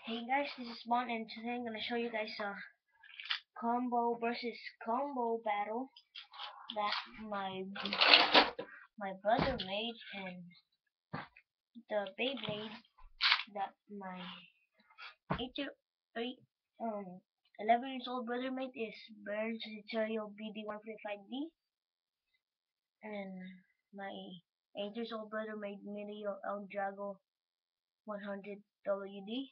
Hey guys, this is Bon and today I'm gonna show you guys a combo versus combo battle that my brother made, and the Beyblade that my 8 11 years old brother made is Burn Sagittario BD145D, and my 8 years old brother made Medio El Drago 100 WD.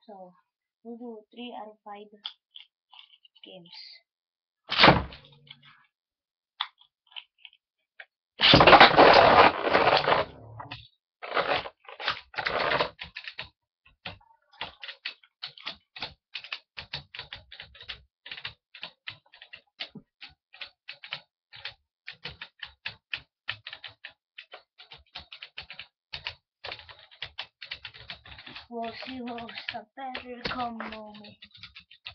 So we'll do 3 out of 5 games. We'll see who's a better combo.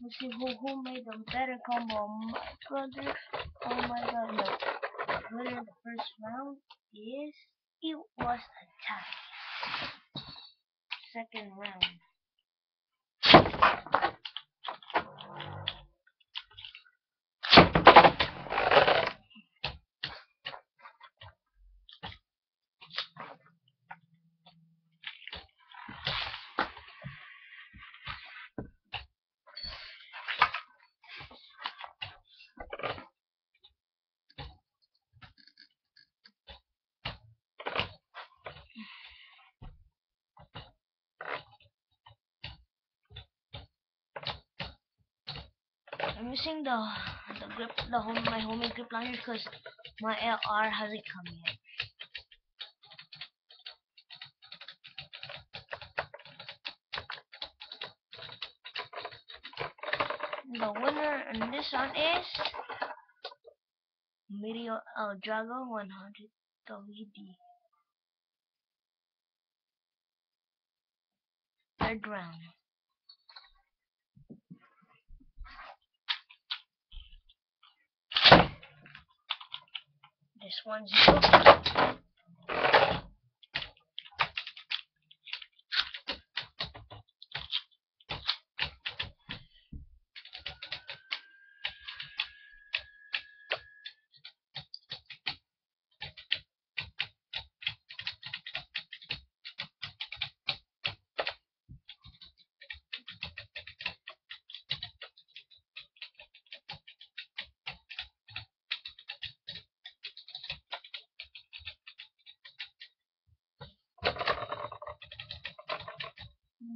We'll see who made a better combo. My brother. Oh my god, no. The winner of the first round is. It was a tie. Second round. I'm using the grip, my homemade grip liner because my LR hasn't come yet. The winner in this one is Medio El Drago 100 WD. Third round. This one's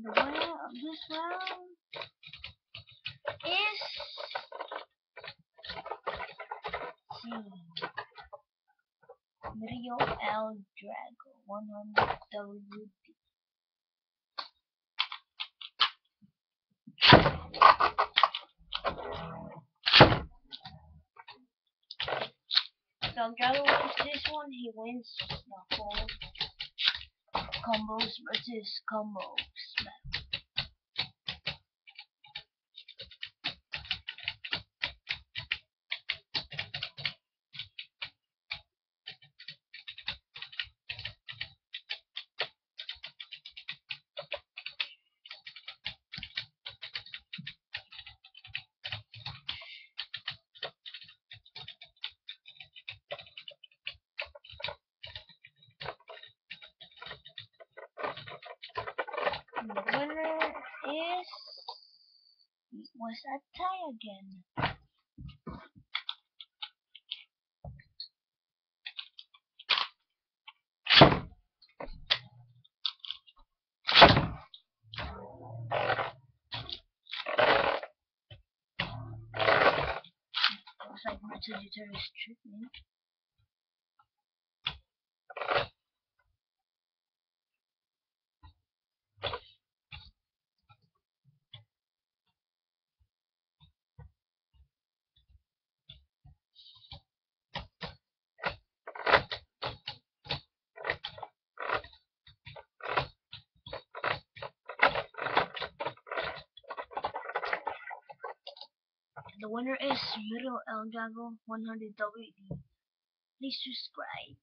the winner of this round is Medio El Drago 100 WD. El Drago wins this one. He wins the whole combos versus combos battle. The winner is. It was a tie again. Looks like my Sagittarius is tripping. The winner is Medio El Drago 100 WD. Please subscribe.